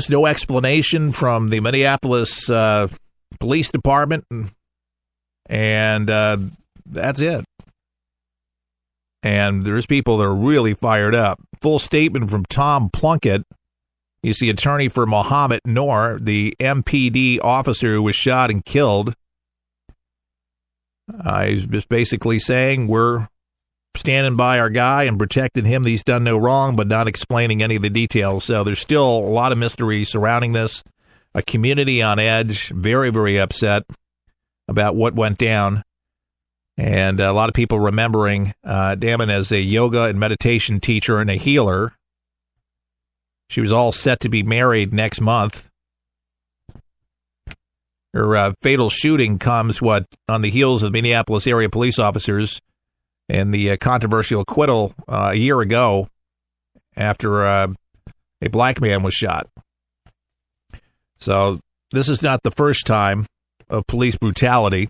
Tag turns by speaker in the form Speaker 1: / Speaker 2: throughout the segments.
Speaker 1: There's no explanation from the Minneapolis police department, and that's it. And there's people that are really fired up. Full statement from Tom Plunkett. He's the attorney for Mohammed Noor, the MPD officer who was shot and killed. He's just basically saying we're standing by our guy and protecting him. He's done no wrong, but not explaining any of the details. So there's still a lot of mystery surrounding this. A community on edge, very, very upset about what went down. And a lot of people remembering Damon as a yoga and meditation teacher and a healer. She was all set to be married next month. Her fatal shooting comes, on the heels of the Minneapolis area police officers and the controversial acquittal a year ago after a black man was shot. So this is not the first time of police brutality.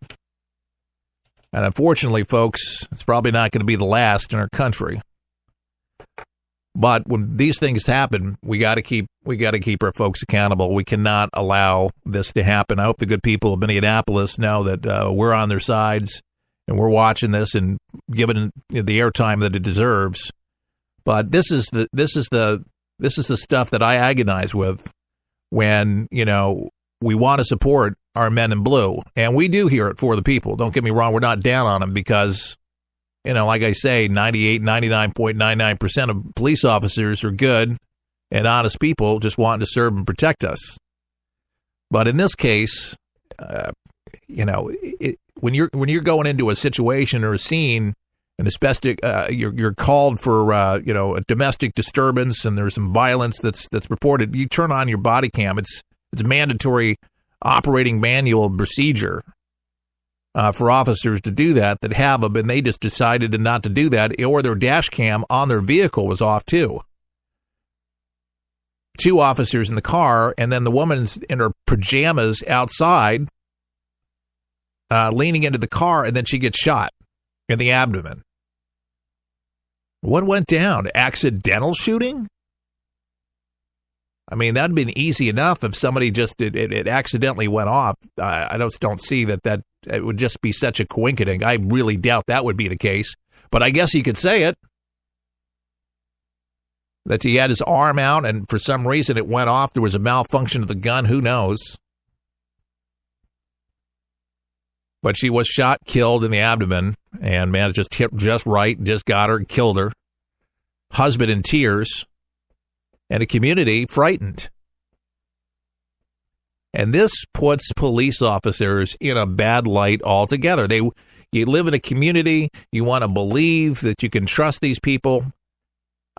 Speaker 1: And unfortunately, folks, it's probably not going to be the last in our country. But when these things happen, we got to keep our folks accountable. We cannot allow this to happen. I hope the good people of Minneapolis know that we're on their sides and we're watching this and giving it the airtime that it deserves. But this is the stuff that I agonize with when, we want to support our men in blue. And we do hear it for the people. Don't get me wrong. We're not down on them because, like I say, 99.99% of police officers are good and honest people just wanting to serve and protect us. But in this case, when you're going into a situation or a scene, and especially you're called for a domestic disturbance and there's some violence that's reported, you turn on your body cam. It's mandatory operating manual procedure for officers to do that have them, and they just decided not to do that, or their dash cam on their vehicle was off too. 2 officers in the car, and then the woman's in her pajamas outside, leaning into the car, and then she gets shot in the abdomen. What went down? Accidental shooting? I mean, that'd been easy enough if somebody just it accidentally went off. I don't see that it would just be such a coincidence. I really doubt that would be the case. But I guess you could say it. That he had his arm out and for some reason it went off. There was a malfunction of the gun. Who knows? But she was shot, killed in the abdomen, and man, it just hit just right, just got her, killed her. Husband in tears. And a community frightened. And this puts police officers in a bad light altogether. You live in a community, you want to believe that you can trust these people,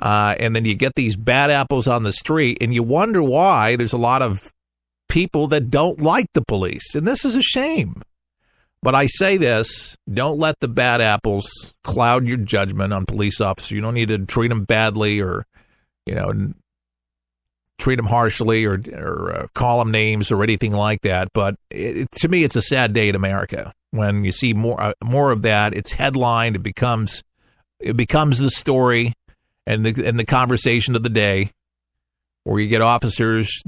Speaker 1: and then you get these bad apples on the street, and you wonder why there's a lot of people that don't like the police. And this is a shame. But I say this, don't let the bad apples cloud your judgment on police officers. You don't need to treat them badly or, treat them harshly or call them names or anything like that. But to me, it's a sad day in America when you see more of that. It's headlined. It becomes the story and the conversation of the day, where you get officers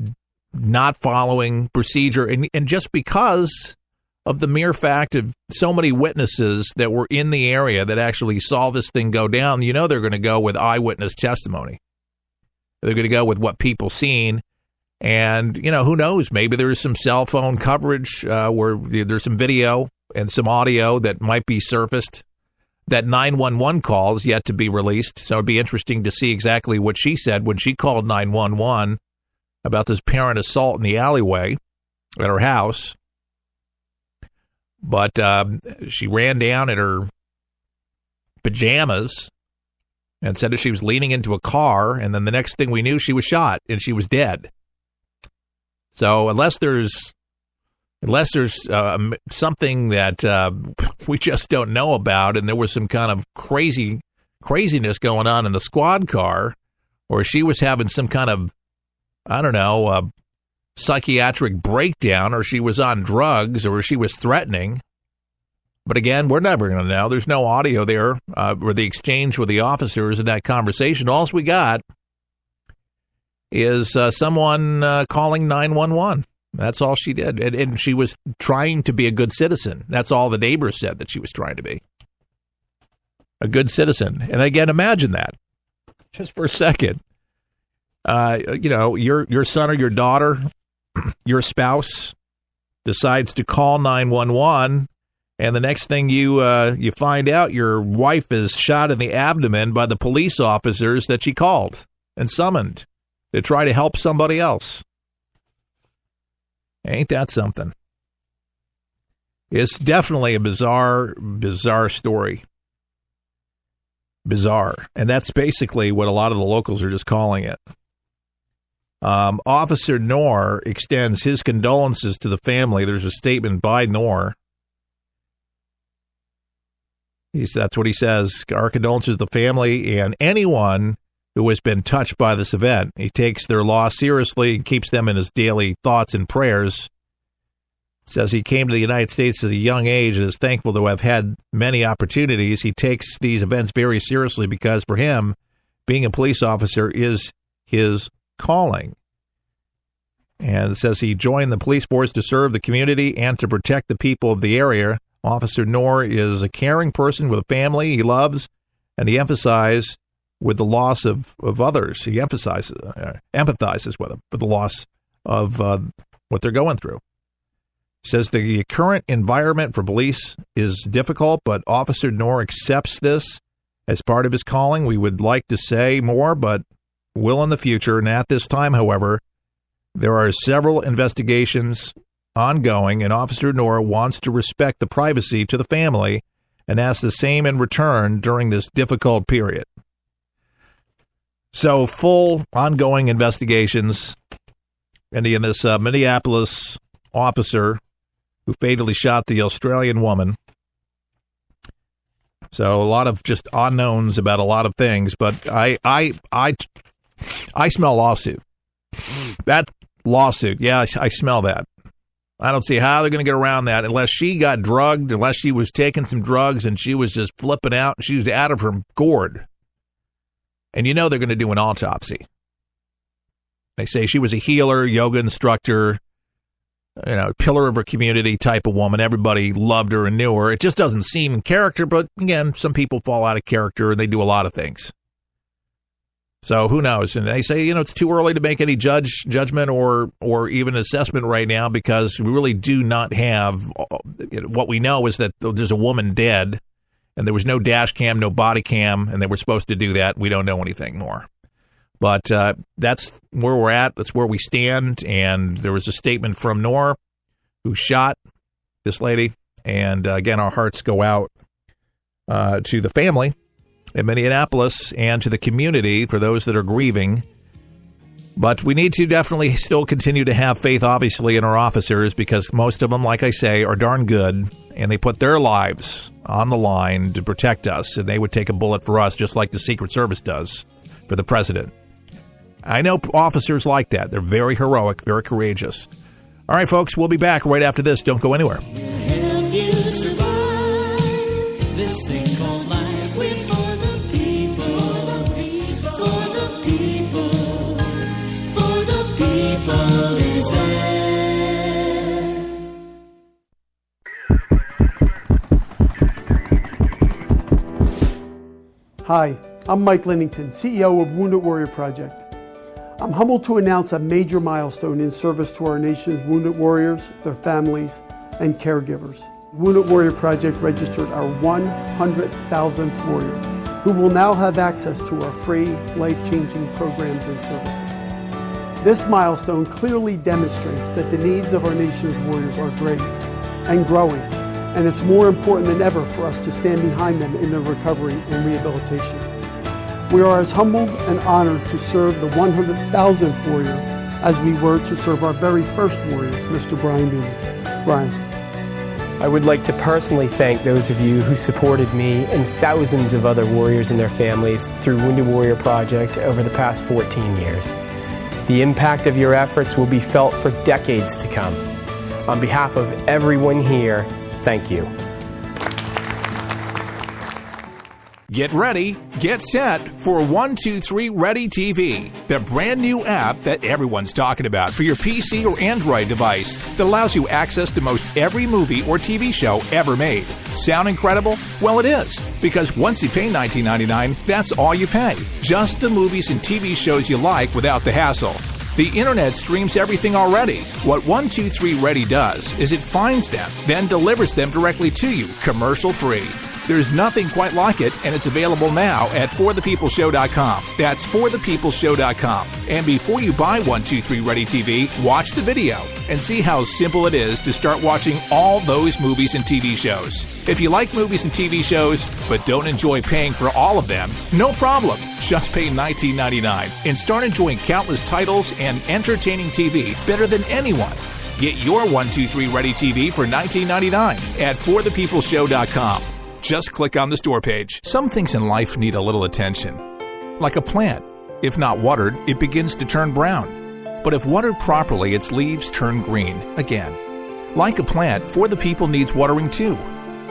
Speaker 1: not following procedure, and just because of the mere fact of so many witnesses that were in the area that actually saw this thing go down, they're going to go with eyewitness testimony. They're going to go with what people seen. And, who knows? Maybe there's some cell phone coverage where there's some video and some audio that might be surfaced. That 911 call is yet to be released. So it'd be interesting to see exactly what she said when she called 911 about this parent assault in the alleyway at her house. But she ran down in her pajamas and said that she was leaning into a car, and then the next thing we knew, she was shot and she was dead. So unless there's something that we just don't know about, and there was some kind of craziness going on in the squad car, or she was having some kind of, psychiatric breakdown, or she was on drugs, or she was threatening. But again, we're never going to know. There's no audio there or the exchange with the officers in that conversation. All we got is someone calling 911. That's all she did. And she was trying to be a good citizen. That's all the neighbors said that she was trying to be. A good citizen. And again, imagine that. Just for a second. Your son or your daughter, your spouse, decides to call 911, and the next thing you find out, your wife is shot in the abdomen by the police officers that she called and summoned to try to help somebody else. Ain't that something? It's definitely a bizarre story. Bizarre. And that's basically what a lot of the locals are just calling it. Officer Knorr extends his condolences to the family. There's a statement by Knorr. That's what he says. Our condolences to the family and anyone who has been touched by this event. He takes their loss seriously and keeps them in his daily thoughts and prayers. Says he came to the United States at a young age and is thankful to have had many opportunities. He takes these events very seriously because for him, being a police officer is his calling. And it says he joined the police force to serve the community and to protect the people of the area. Officer Knorr is a caring person with a family he loves, and he emphasizes with the loss of others. He empathizes with them for the loss of what they're going through. Says the current environment for police is difficult, but Officer Knorr accepts this as part of his calling. We would like to say more, but will in the future. And at this time, however, there are several investigations ongoing, and Officer Knorr wants to respect the privacy to the family and asks the same in return during this difficult period. So full ongoing investigations into this Minneapolis officer who fatally shot the Australian woman. So a lot of just unknowns about a lot of things, but I smell lawsuit. That lawsuit, yeah, I smell that. I don't see how they're going to get around that unless she got drugged, unless she was taking some drugs and she was just flipping out and she was out of her gourd. And you know they're going to do an autopsy. They say she was a healer, yoga instructor, pillar of her community type of woman. Everybody loved her and knew her. It just doesn't seem in character, but again, some people fall out of character and they do a lot of things. So who knows? And they say, it's too early to make any judgment or even assessment right now because we really do not have, what we know is that there's a woman dead and there was no dash cam, no body cam, and they were supposed to do that. We don't know anything more. But that's where we're at. That's where we stand. And there was a statement from Knorr, who shot this lady. And again, our hearts go out to the family in Minneapolis and to the community for those that are grieving. But we need to definitely still continue to have faith, obviously, in our officers because most of them, like I say, are darn good. And they put their lives on the line to protect us. And they would take a bullet for us just like the Secret Service does for the president. I know officers like that. They're very heroic, very courageous. All right, folks, we'll be back right after this. Don't go anywhere.
Speaker 2: Help you survive this thing called life. We're for the people, for the people, for the people is there.
Speaker 3: Hi, I'm Mike Linnington, CEO of Wounded Warrior Project. I'm humbled to announce a major milestone in service to our nation's wounded warriors, their families, and caregivers. Wounded Warrior Project registered our 100,000th warrior, who will now have access to our free, life-changing programs and services. This milestone clearly demonstrates that the needs of our nation's warriors are great and growing, and it's more important than ever for us to stand behind them in their recovery and rehabilitation. We are as humbled and honored to serve the 100,000th warrior as we were to serve our very first warrior, Mr. Brian Bean. Brian.
Speaker 4: I would like to personally thank those of you who supported me and thousands of other warriors and their families through Wounded Warrior Project over the past 14 years. The impact of your efforts will be felt for decades to come. On behalf of everyone here, thank you.
Speaker 1: Get ready, get set for 123 Ready TV, the brand new app that everyone's talking about for your PC or Android device that allows you access to most every movie or TV show ever made. Sound incredible? Well, it is, because once you pay $19.99, that's all you pay. Just the movies and TV shows you like without the hassle. The internet streams everything already. What 123 Ready does is it finds them, then delivers them directly to you, commercial-free. There's nothing quite like it, and it's available now at forthepeopleshow.com. That's forthepeopleshow.com. And before you buy 123 Ready TV, watch the video and see how simple it is to start watching all those movies and TV shows. If you like movies and TV shows, but don't enjoy paying for all of them, no problem. Just pay $19.99 and start enjoying countless titles and entertaining TV better than anyone. Get your 123 Ready TV for $19.99 at forthepeopleshow.com. Just click on the store page. Some things in life need a little attention. Like a plant. If not watered, it begins to turn brown. But if watered properly, its leaves turn green again. Like a plant, For the People needs watering too.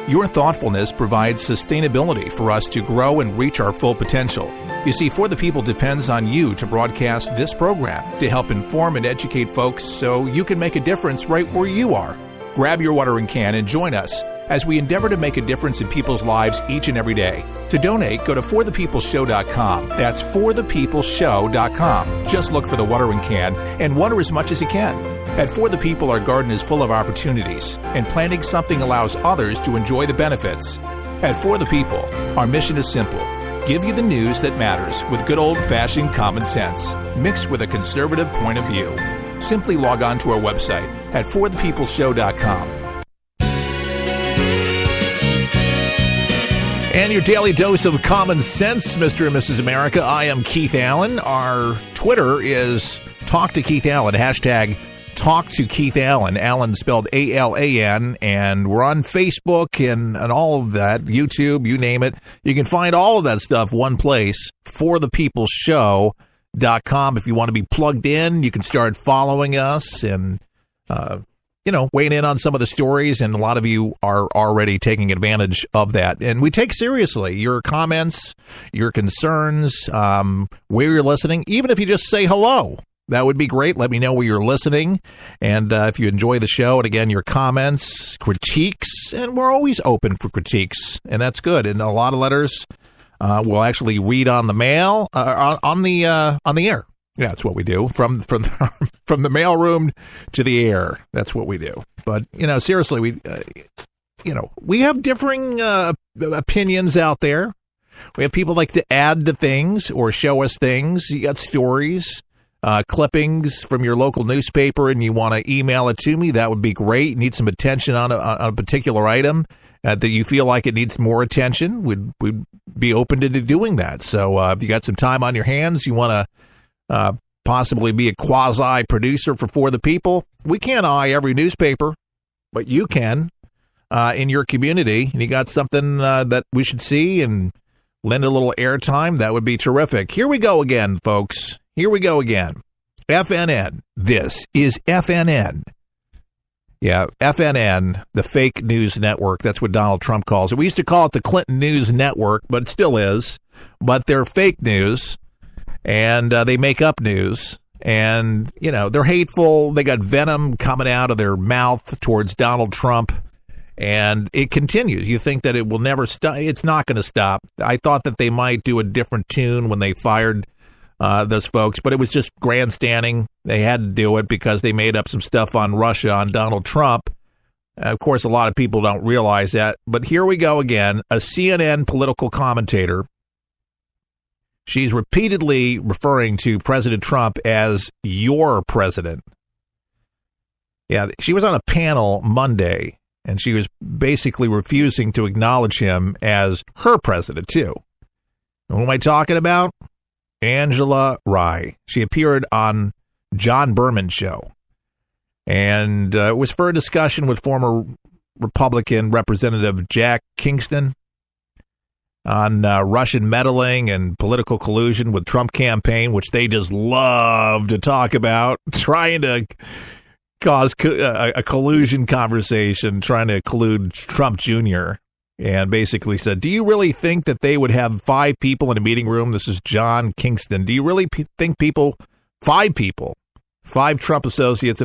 Speaker 1: Your thoughtfulness provides sustainability for us to grow and reach our full potential. You see, For the People depends on you to broadcast this program to help inform and educate folks so you can make a difference right where you are. Grab your watering can and join us as we endeavor to make a difference in people's lives each and every day. To donate, go to forthepeopleshow.com. That's forthepeopleshow.com. Just look for the watering can and water as much as you can. At For the People, our garden is full of opportunities, and planting something allows others to enjoy the benefits. At For the People, our mission is simple. Give you the news that matters with good old-fashioned common sense, mixed with a conservative point of view. Simply log on to our website at forthepeopleshow.com. And your daily dose of common sense, Mr. and Mrs. America. I am Keith Allen. Our Twitter is Talk to Keith Allen, hashtag Talk to Keith Allen, Allen spelled A-L-A-N, and we're on Facebook and all of that, YouTube, you name it. You can find all of that stuff one place, forthepeopleshow.com. If you want to be plugged in, you can start following us and weighing in on some of the stories, and a lot of you are already taking advantage of that. And we take seriously your comments, your concerns, where you're listening. Even if you just say hello, that would be great. Let me know where you're listening. And if you enjoy the show, and again, your comments, critiques, and we're always open for critiques, and that's good. And a lot of letters we'll actually read on the mail, on the air. Yeah, that's what we do. From the mailroom to the air. That's what we do. But, seriously, we have differing opinions out there. We have people like to add to things or show us things. You got stories, clippings from your local newspaper, and you want to email it to me. That would be great. You need some attention on a particular item that you feel like it needs more attention. We'd be open to doing that. So if you got some time on your hands, you want to possibly be a quasi-producer for the People. We can't eye every newspaper, but you can in your community. And you got something that we should see and lend a little airtime, that would be terrific. Here we go again, folks. Here we go again. FNN. This is FNN. Yeah, FNN, the fake news network. That's what Donald Trump calls it. We used to call it the Clinton News Network, but it still is. But they're fake news. And they make up news, and, they're hateful. They got venom coming out of their mouth towards Donald Trump, and it continues. You think that it will never stop. It's not going to stop. I thought that they might do a different tune when they fired those folks, but it was just grandstanding. They had to do it because they made up some stuff on Russia, on Donald Trump. Of course, a lot of people don't realize that, but here we go again. A CNN political commentator. She's repeatedly referring to President Trump as your president. Yeah, she was on a panel Monday, and she was basically refusing to acknowledge him as her president, too. Who am I talking about? Angela Rye. She appeared on John Berman's show, and it was for a discussion with former Republican Representative Jack Kingston on Russian meddling and political collusion with Trump campaign, which they just love to talk about, trying to cause a collusion conversation, trying to collude Trump Jr. and basically said, do you really think that they would have 5 people in a meeting room? This is John Kingston. Do you really think 5 Trump associates